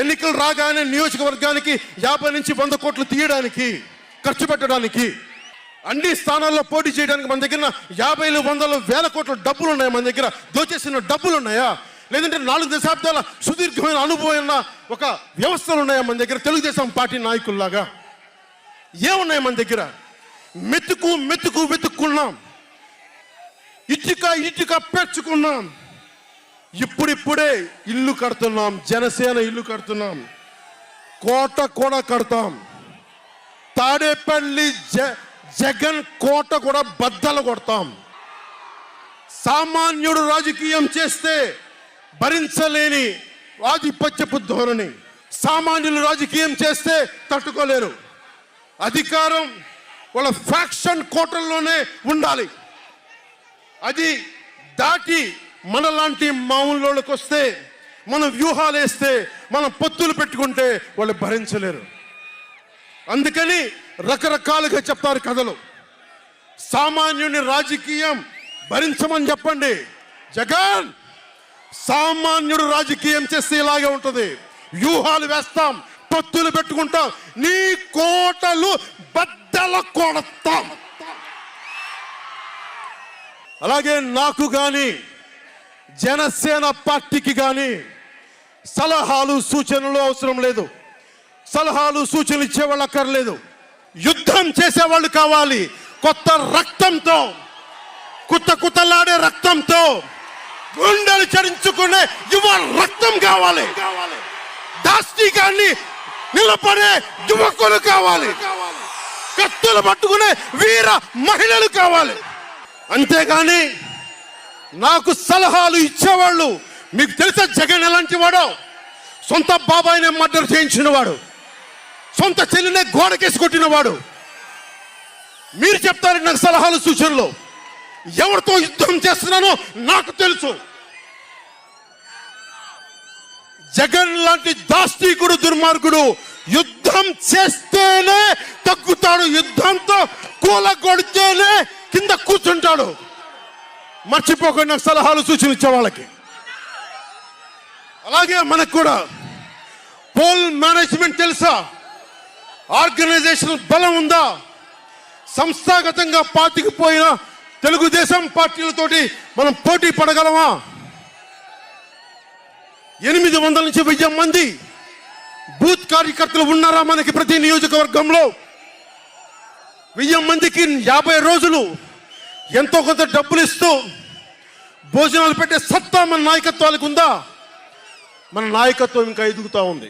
ఎన్నికలు రాగానే నియోజకవర్గానికి 50 నుంచి 100 కోట్లు తీయడానికి, ఖర్చు పెట్టడానికి, అన్ని స్థానాల్లో పోటీ చేయడానికి మన దగ్గర 50, 100, 1000 కోట్ల డబ్బులు ఉన్నాయా? మన దగ్గర దోచేసిన డబ్బులు ఉన్నాయా? లేదంటే 4 దశాబ్దాల సుదీర్ఘమైన అనుభవం ఉన్న ఒక వ్యవస్థలు ఉన్నాయా మన దగ్గర? తెలుగుదేశం పార్టీ నాయకుల్లాగా ఏమున్నాయి మన దగ్గర? వెతుక్కున్నాం. ఇటుక ఇటుక పెంచుకున్నాం. ఇప్పుడిప్పుడే ఇల్లు కడుతున్నాం. జనసేన ఇల్లు కడుతున్నాం. కోట కూడా కడతాం. తాడేపల్లి జగన్ కోట కూడా బద్దలు కొడతాం. సామాన్యుడు రాజకీయం చేస్తే భరించలేని ఆధిపత్యపు ధోరణి. సామాన్యులు రాజకీయం చేస్తే తట్టుకోలేరు. అధికారం వాళ్ళ ఫ్యాక్షన్ కోటల్లోనే ఉండాలి. అది దాటి మనలాంటి మామూలులోకి వస్తే, మనం వ్యూహాలు వేస్తే, మనం పొత్తులు పెట్టుకుంటే వాళ్ళు భరించలేరు. అందుకని రకరకాలుగా చెప్తారు కథలు. సామాన్యుని రాజకీయం భరించమని చెప్పండి. జగన్ సామాన్యుడు రాజకీయం చేస్తే ఇలాగే ఉంటుంది. వ్యూహాలు వేస్తాం, పొత్తులు పెట్టుకుంటాం, నీ కోటలు బద్దలు కొడతాం. అలాగే నాకు కానీ జనసేన పార్టీకి కానీ సలహాలు సూచనలు అవసరం లేదు. సలహాలు సూచనలు ఇచ్చేవాళ్ళు అక్కర్లేదు. యుద్ధం చేసేవాళ్ళు కావాలి. కొత్త రక్తంతో, కుతలాడే రక్తంతో, గుండెలు చరించుకునే యువ రక్తం కావాలి. దాష్టికాన్ని నిలబడే యువకులు కావాలి. కత్తులు పట్టుకునే వీర మహిళలు కావాలి. అంతేగాని నాకు సలహాలు ఇచ్చేవాళ్ళు, మీకు తెలుసా జగన్ ఎలాంటి వాడో? సొంత బాబాయినే మర్డర్ చేయించిన వాడు, సొంత చెల్లినే గోడకేసి కొట్టిన వాడు. మీరు చెప్తారు నాకు సలహాలు సూచనలు. ఎవరితో యుద్ధం చేస్తున్నానో నాకు తెలుసు. జగన్ లాంటి దాష్టీకుడు, దుర్మార్గుడు యుద్ధం చేస్తేనే తగ్గుతాడు. యుద్ధంతో కూలగొడితేనే కింద కూర్చుంటాడు. మర్చిపోకుండా నాకు సలహాలు సూచనలు ఇచ్చే వాళ్ళకి. అలాగే మనకు కూడా పోల్ మేనేజ్మెంట్ తెలుసా? ఆర్గనైజేషన్ బలం ఉందా? సంస్థాగతంగా పాతికిపోయిన తెలుగుదేశం పార్టీలతోటి మనం పోటీ పడగలమా? 800 నుంచి 1000 మంది బూత్ కార్యకర్తలు ఉన్నారా మనకి ప్రతి నియోజకవర్గంలో? 1000 మందికి 50 రోజులు ఎంతో కొంత డబ్బులు ఇస్తూ భోజనాలు పెట్టే సత్తా మన నాయకత్వాలకు ఉందా? మన నాయకత్వం ఇంకా ఎదుగుతూ ఉంది.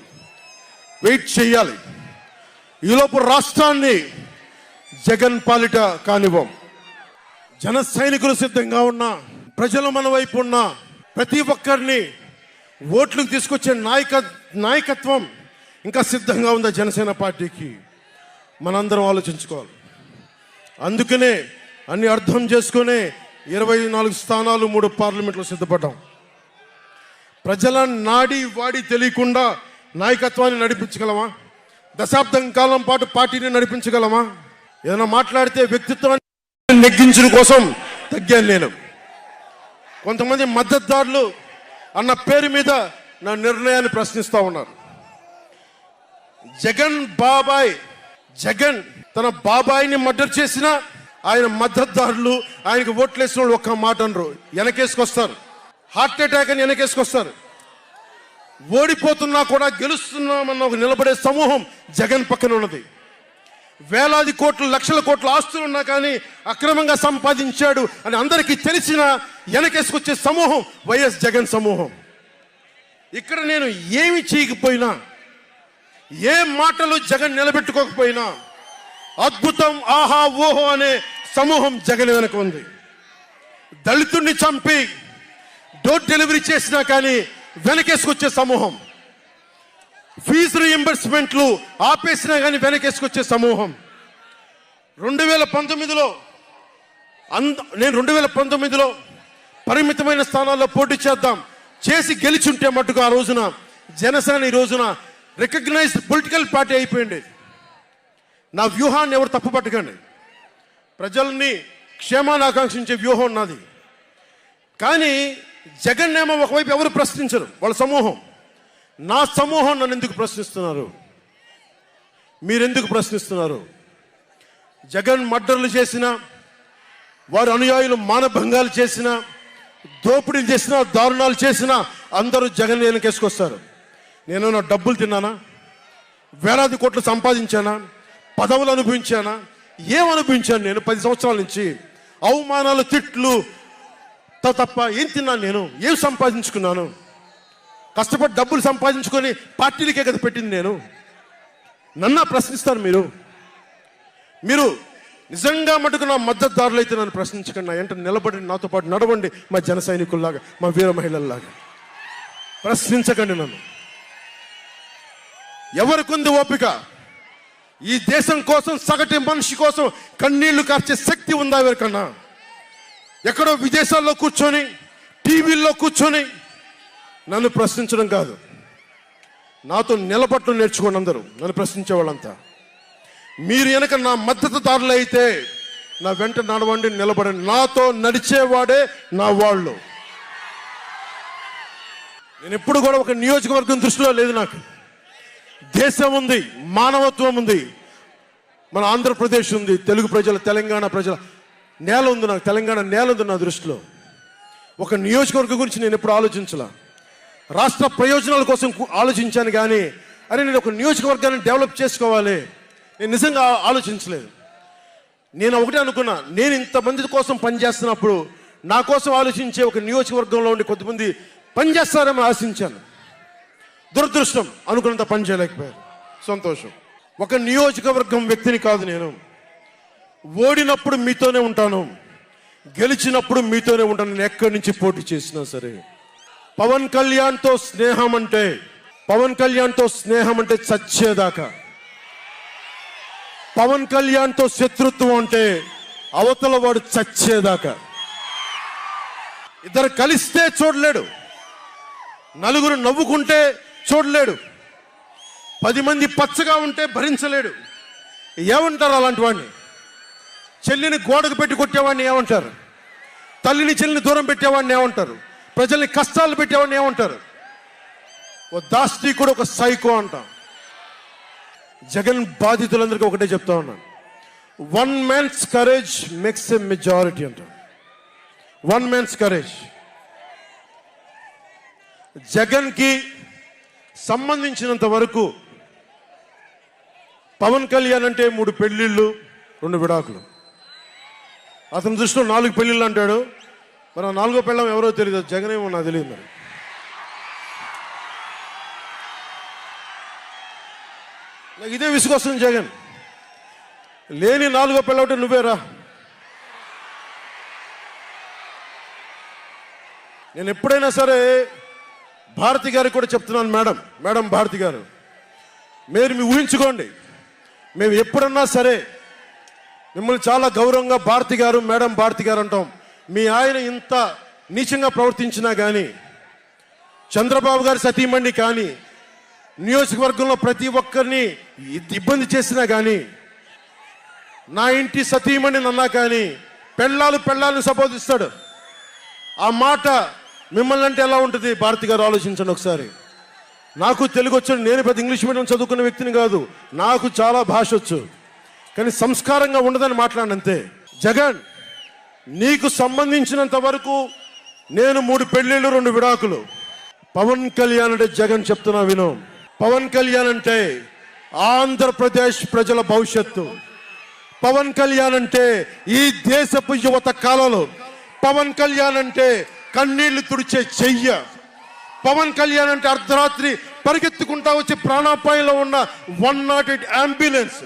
వెయిట్ చేయాలి. ఈలోపు రాష్ట్రాన్ని జగన్ పాలిట కానివ్వం. జన సైనికులు సిద్ధంగా ఉన్నా, ప్రజలు మన వైపు ఉన్నా, ప్రతి ఒక్కరిని ఓట్లకు తీసుకొచ్చే నాయకత్వం ఇంకా సిద్ధంగా ఉందా జనసేన పార్టీకి? మనందరం ఆలోచించుకోవాలి. అందుకనే అన్ని అర్థం చేసుకునే 24 స్థానాలు 3 పార్లమెంట్లో సిద్ధపడ్డాం. ప్రజల నాడి వాడి తెలియకుండా నాయకత్వాన్ని నడిపించగలమా? దశాబ్దం కాలం పాటు పార్టీని నడిపించగలమా? ఏదైనా మాట్లాడితే వ్యక్తిత్వాన్ని నెగ్గించడం కోసం తగ్గాను నేను. కొంతమంది మద్దతుదారులు అన్న పేరు మీద నా నిర్ణయాన్ని ప్రశ్నిస్తూ ఉన్నారు. జగన్ తన బాబాయిని మర్డర్ చేసిన ఆయన మద్దతుదారులు, ఆయనకు ఓట్లేసిన వాళ్ళు ఒక్క మాట అనరు, వెనకేసుకొస్తారు. హార్ట్ అటాక్ అని వెనకేసుకొస్తారు. ఓడిపోతున్నా కూడా గెలుస్తున్నామన్న ఒక నిలబడే సమూహం జగన్ పక్కన ఉన్నది. వేలాది కోట్లు, లక్షల కోట్ల ఆస్తులు ఉన్నా కానీ అక్రమంగా సంపాదించాడు అని అందరికీ తెలిసిన వెనకేసుకొచ్చే సమూహం వైఎస్ జగన్ సమూహం. ఇక్కడ నేను ఏమి చేయకపోయినా, ఏ మాటలు జగన్ నిలబెట్టుకోకపోయినా అద్భుతం, ఆహా ఓహో అనే సమూహం జగన్ వెనక ఉంది. దళితుడిని చంపి డోర్ డెలివరీ చేసినా కానీ వెనకేసుకొచ్చే సమూహం. ఫీజు రీఎంబర్స్మెంట్లు ఆపేసినా కానీ వెనకేసుకొచ్చే సమూహం. 2019లో నేను 2019లో పరిమితమైన స్థానాల్లో పోటీ చేసి గెలిచుంటే మట్టుకు ఆ రోజున జనసేన ఈ రోజున రికగ్నైజ్డ్ పొలిటికల్ పార్టీ అయిపోయింది. నా వ్యూహాన్ని ఎవరు తప్పు పట్టకండి. ప్రజల్ని క్షేమాన్ని ఆకాంక్షించే వ్యూహం ఉన్నది. కానీ జగన్ ఏమో ఒకవైపు ఎవరు ప్రశ్నించరు, వాళ్ళ సమూహం. నా సమూహం నన్ను ఎందుకు ప్రశ్నిస్తున్నారు? మీరెందుకు ప్రశ్నిస్తున్నారు? జగన్ మర్డర్లు చేసిన, వారి అనుయాయులు మానభంగాలు చేసిన, దోపిడీలు చేసిన, దారుణాలు చేసిన అందరూ జగన్ వెనకేసుకొస్తారు. నేను నా డబ్బులు తిన్నానా? వేలాది కోట్లు సంపాదించానా? పదవులు అనుభవించానా? ఏం అనుభవించాను నేను 10 సంవత్సరాల నుంచి? అవమానాలు, తిట్లు, తప్ప ఏం తిన్నాను? నేను ఏం సంపాదించుకున్నాను? కష్టపడి డబ్బులు సంపాదించుకొని పార్టీలకే కదా పెట్టింది నేను. నన్ను ప్రశ్నిస్తారు మీరు నిజంగా మటుకు నా మద్దతుదారులు అయితే నన్ను ప్రశ్నించకండి. నా వెంట నిలబడి నాతో పాటు నడవండి, మా జన సైనికుల్లాగా, మా వీర మహిళల్లాగా. ప్రశ్నించకండి నన్ను. ఎవరికుంది ఓపిక? ఈ దేశం కోసం, సగటు మనిషి కోసం కన్నీళ్లు కార్చే శక్తి ఉందా ఎవరికన్నా? ఎక్కడో విదేశాల్లో కూర్చొని, టీవీల్లో కూర్చొని నన్ను ప్రశ్నించడం కాదు, నాతో నిలబడటం నేర్చుకోండి అందరూ, నన్ను ప్రశ్నించే వాళ్ళంతా. మీరు వెనక నా మద్దతుదారులు అయితే నా వెంట నడవండి, నిలబడండి. నాతో నడిచేవాడే నా వాళ్ళు. నేను ఎప్పుడు కూడా ఒక నియోజకవర్గం దృష్టిలో లేదు. నాకు దేశం ఉంది, మానవత్వం ఉంది, మన ఆంధ్రప్రదేశ్ ఉంది, తెలుగు ప్రజల, తెలంగాణ ప్రజల నేల ఉంది. నాకు తెలంగాణ నేల ఉంది నా దృష్టిలో. ఒక నియోజకవర్గం గురించి నేను ఎప్పుడు ఆలోచించలా. రాష్ట్ర ప్రయోజనాల కోసం ఆలోచించాను కానీ అరే నేను ఒక నియోజకవర్గాన్ని డెవలప్ చేసుకోవాలి నేను నిజంగా ఆలోచించలేదు. నేను ఒకటే అనుకున్నా, నేను ఇంతమంది కోసం పనిచేస్తున్నప్పుడు నా కోసం ఆలోచించే ఒక నియోజకవర్గంలో ఉండి కొంతమంది పనిచేస్తారని ఆశించాను. దురదృష్టం, అనుకున్నంత పని చేయలేకపోయారు. సంతోషం. ఒక నియోజకవర్గం వ్యక్తిని కాదు నేను. ఓడినప్పుడు మీతోనే ఉంటాను, గెలిచినప్పుడు మీతోనే ఉంటాను. నేను ఎక్కడి నుంచి పోటీ చేసినా సరే. పవన్ కళ్యాణ్తో స్నేహం అంటే చచ్చేదాకా. పవన్ కళ్యాణ్తో శత్రుత్వం అంటే అవతల వాడు చచ్చేదాకా. ఇద్దరు కలిస్తే చూడలేడు, నలుగురు నవ్వుకుంటే చూడలేడు, 10 మంది పచ్చగా ఉంటే భరించలేడు. ఏమంటారు అలాంటి వాడిని? చెల్లిని గోడకు పెట్టి కొట్టేవాడిని ఏమంటారు? తల్లిని చెల్లిని దూరం పెట్టేవాడిని ఏమంటారు? ప్రజల్ని కష్టాలు పెట్టేవాడిని ఏమంటారు? ఓ దాష్టీకుడు, ఒక సైకో అంటాం. జగన్ బాధితులందరికీ ఒకటే చెప్తా ఉన్నాను, 1 man's courage makes a majority అంటాం. 1 man's courage. జగన్కి సంబంధించినంత వరకు పవన్ కళ్యాణ్ అంటే 3 పెళ్లిళ్ళు 2 విడాకులు. అతని దృష్టిలో 4 పెళ్లిళ్ళు అంటాడు. మరి 4వ పెళ్ళం ఎవరో తెలియదు, జగన్ ఏమో నాకు తెలియదు. మరి నాకు ఇదే విసుగొస్తుంది. జగన్ లేని 4వ పెళ్ళవుటే నువ్వేరా. నేను ఎప్పుడైనా సరే భారతి గారికి కూడా చెప్తున్నాను, మేడం భారతి గారు, మీరు ఊహించుకోండి, మేము ఎప్పుడన్నా సరే మిమ్మల్ని చాలా గౌరవంగా భారతి గారు, మేడం భారతి గారు అంటాం. మీ ఆయన ఇంత నీచంగా ప్రవర్తించినా కానీ, చంద్రబాబు గారి సతీమణి కానీ, నియోజకవర్గంలో ప్రతి ఒక్కరిని ఇబ్బంది చేసినా కానీ, నా ఇంటి సతీమణి నన్నా కానీ పెళ్ళాలను సంబోధిస్తాడు. ఆ మాట మిమ్మల్ని అంటే ఎలా ఉంటుంది భారతి గారు? ఆలోచించండి ఒకసారి. నాకు తెలుగు వచ్చు, నేను పెద్ద ఇంగ్లీష్ మీడియం చదువుకున్న వ్యక్తిని కాదు, నాకు చాలా భాష వచ్చు, కానీ సంస్కారంగా ఉండదని మాట్లాడినంతే. జగన్, నీకు సంబంధించినంత వరకు నేను 3 పెళ్లిళ్ళు 2 విడాకులు. పవన్ కళ్యాణ్ అంటే జగన్ చెప్తున్నా విను, పవన్ కళ్యాణ్ అంటే ఆంధ్రప్రదేశ్ ప్రజల భవిష్యత్తు. పవన్ కళ్యాణ్ అంటే ఈ దేశపు యువత కాలంలో, పవన్ కళ్యాణ్ అంటే కన్నీళ్లు తుడిచే చెయ్య, పవన్ కళ్యాణ్ అంటే అర్ధరాత్రి పరిగెత్తుకుంటా వచ్చి ప్రాణాపాయంలో ఉన్న 108 అంబులెన్స్,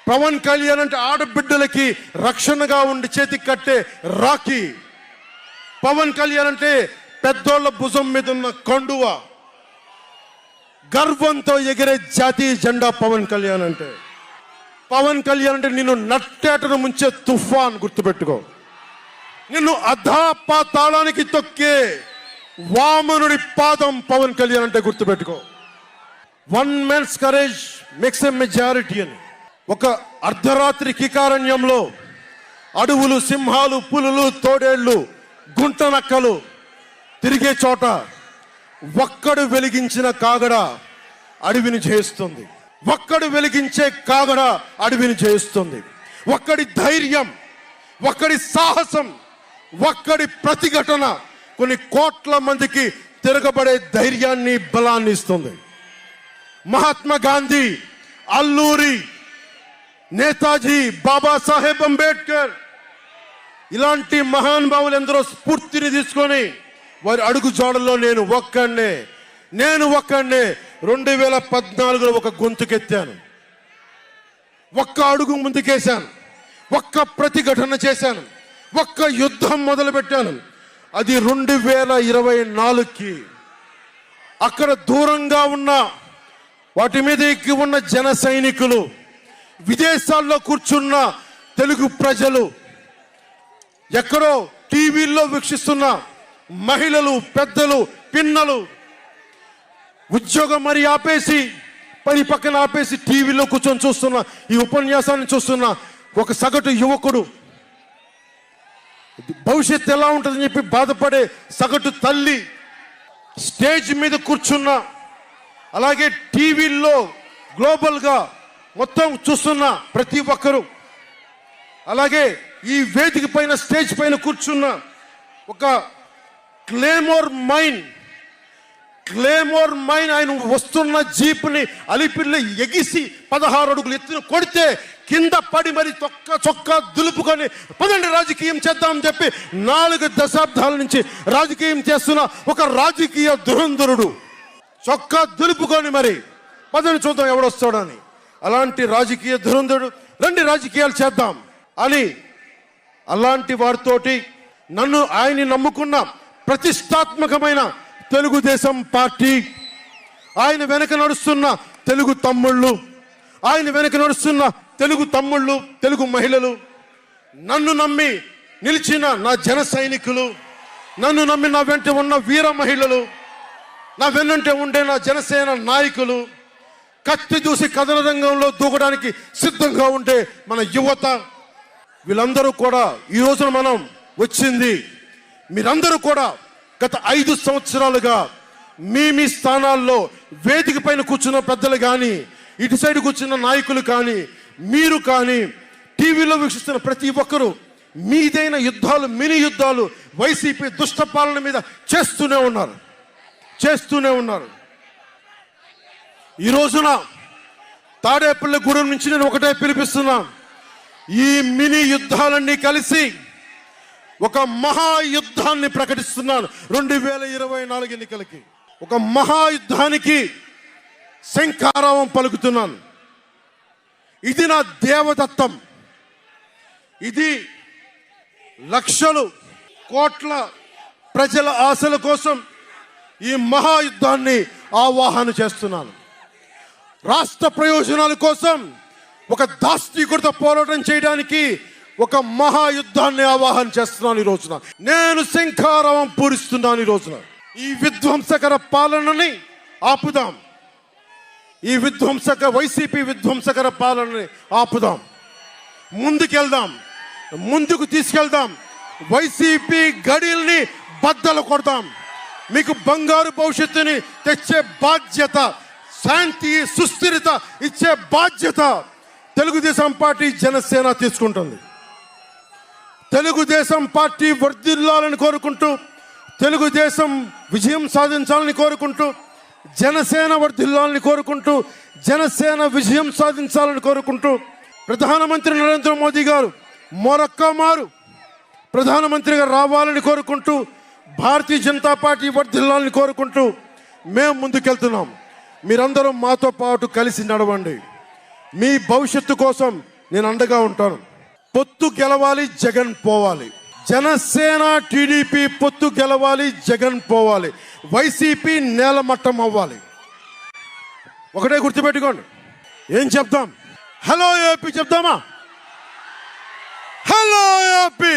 పవన్ కళ్యాణ్ అంటే ఆడబిడ్డలకి రక్షణగా ఉండి చేతికి కట్టే రాఖీ, పవన్ కళ్యాణ్ అంటే పెద్దోళ్ల భుజం మీద ఉన్న కండువ, గర్వంతో ఎగిరే జాతీయ జెండా పవన్ కళ్యాణ్ అంటే. పవన్ కళ్యాణ్ అంటే నిన్ను నట్టేటను ముంచే తుఫాన్, గుర్తుపెట్టుకో. నిన్ను అధాపాతాళానికి తొక్కే వామనుడి పాదం పవన్ కళ్యాణ్ అంటే గుర్తుపెట్టుకో. 1 man's courage makes a majority అని. ఒక అర్ధరాత్రి కికారణ్యంలో అడవులు, సింహాలు, పులులు, తోడేళ్లు, గుంట నక్కలు తిరిగే చోట ఒక్కడు వెలిగించిన కాగడ అడవిని జయిస్తుంది. ఒక్కడు వెలిగించే కాగడ అడవిని జయిస్తుంది. ఒక్కడి ధైర్యం, ఒక్కడి సాహసం, ఒక్కడి ప్రతిఘటన కొన్ని కోట్ల మందికి తిరగబడే ధైర్యాన్ని, బలాన్ని ఇస్తుంది. మహాత్మా గాంధీ, అల్లూరి, నేతాజీ, బాబాసాహెబ్ అంబేద్కర్, ఇలాంటి మహానుభావులు ఎందరో స్ఫూర్తిని తీసుకొని వారి అడుగు జాడల్లో నేను ఒక్కడినే 2014లో ఒక గొంతుకెత్తాను, ఒక్క అడుగు ముందుకేశాను, ఒక్క ప్రతిఘటన చేశాను, ఒక్క యుద్ధం మొదలుపెట్టాను. అది 2024కి. అక్కడ దూరంగా ఉన్న వాటి మీద ఎక్కి ఉన్న జన సైనికులు, విదేశాల్లో కూర్చున్న తెలుగు ప్రజలు, ఎక్కడో టీవీల్లో వీక్షిస్తున్న మహిళలు, పెద్దలు, పిన్నలు ఉద్యోగం మరి ఆపేసి పని పక్కన ఆపేసి టీవీలో కూర్చొని చూస్తున్న ఈ ఉపన్యాసాన్ని చూస్తున్న ఒక సగటు యువకుడు, భవిష్యత్తు ఎలా ఉంటుందని చెప్పి బాధపడే సగటు తల్లి, స్టేజ్ మీద కూర్చున్న, అలాగే టీవీల్లో గ్లోబల్గా మొత్తం చూస్తున్న ప్రతి ఒక్కరు, అలాగే ఈ వేదిక పైన స్టేజ్ పైన కూర్చున్న ఒక క్లేమోర్ మైన్ ఆయన వస్తున్న జీప్ని అలిపిల్లి ఎగిసి 16 అడుగులు ఎత్తున కొడితే కింద పడి మరి చొక్కా దులుపుకొని పదండి రాజకీయం చేద్దామని చెప్పి 4 దశాబ్దాల నుంచి రాజకీయం చేస్తున్న ఒక రాజకీయ దురంధరుడు చొక్కా దులుపుకొని మరి పదని చూద్దాం ఎవడొస్తాడని. అలాంటి రాజకీయ దురంధరుడు రండి రాజకీయాలు చేద్దాం అని అలాంటి వారితోటి ఆయన్ని నమ్ముకున్న ప్రతిష్టాత్మకమైన తెలుగుదేశం పార్టీ, ఆయన వెనక నడుస్తున్న తెలుగు తమ్ముళ్ళు, తెలుగు మహిళలు, నన్ను నమ్మి నిలిచిన నా జన సైనికులు, నన్ను నమ్మి నా వెంట ఉన్న వీర మహిళలు, నా వెన్నంటే ఉండే నా జనసేన నాయకులు, కత్తి దూసి కథన రంగంలో దూకడానికి సిద్ధంగా ఉండే మన యువత, వీళ్ళందరూ కూడా ఈ రోజున మనం వచ్చింది. మీరందరూ కూడా గత 5 సంవత్సరాలుగా మీ స్థానాల్లో వేదిక పైన కూర్చున్న పెద్దలు కానీ, ఇటు సైడ్ కూర్చున్న నాయకులు కానీ, మీరు కానీ, టీవీలో వీక్షిస్తున్న ప్రతి ఒక్కరూ మీదైన యుద్ధాలు, మినీ యుద్ధాలు వైసీపీ దుష్ట పాలన మీద చేస్తూనే ఉన్నారు. ఈ రోజున తాడేపల్లిగూడెం నుంచి నేను ఒకటే పిలిపిస్తున్నా, ఈ మినీ యుద్ధాలన్నీ కలిసి ఒక మహాయుద్ధాన్ని ప్రకటిస్తున్నాను. 2024 ఎన్నికలకి ఒక మహాయుద్ధానికి శంఖారావం పలుకుతున్నాను. ఇది నా దేవదత్తం. ఇది లక్షలు కోట్ల ప్రజల ఆశల కోసం ఈ మహాయుద్ధాన్ని ఆవాహన చేస్తున్నాను. రాష్ట్ర ప్రయోజనాల కోసం ఒక దాస్తికుడితో పోరాటం చేయడానికి ఒక మహాయుద్ధాన్ని ఆవాహన చేస్తున్నాను. ఈ రోజున నేను శంఖారావం పూరిస్తున్నాను. ఈ రోజున ఈ విధ్వంసకర పాలనని ఆపుదాం. ఈ వైసీపీ విధ్వంసకర పాలనని ఆపుదాం. ముందుకు తీసుకెళ్దాం. వైసీపీ గడిల్ని బద్దలు కొడదాం. మీకు బంగారు భవిష్యత్తుని తెచ్చే బాధ్యత, శాంతి, సుస్థిరత ఇచ్చే బాధ్యత తెలుగుదేశం పార్టీ, జనసేన తీసుకుంటుంది. తెలుగుదేశం పార్టీ వర్ధిల్లాలని కోరుకుంటూ, తెలుగుదేశం విజయం సాధించాలని కోరుకుంటూ, జనసేన వర్ధిల్లాలని కోరుకుంటూ, జనసేన విజయం సాధించాలని కోరుకుంటూ, ప్రధానమంత్రి నరేంద్ర మోదీ గారు మరొక్కమారు ప్రధానమంత్రిగా రావాలని కోరుకుంటూ, భారతీయ జనతా పార్టీ వర్ధిల్లాలని కోరుకుంటూ మేము ముందుకెళ్తున్నాం. మీరందరూ మాతో పాటు కలిసి నడవండి. మీ భవిష్యత్తు కోసం నేను అండగా ఉంటాను. పొత్తు గెలవాలి, జగన్ పోవాలి. జనసేన టీడీపీ పొత్తు గెలవాలి, జగన్ పోవాలి. వైసీపీ నేలమట్టం అవ్వాలి. ఒకటే గుర్తుపెట్టుకోండి. ఏం చెప్తాం? హలో ఏపీ చెప్తామా? Hello AP.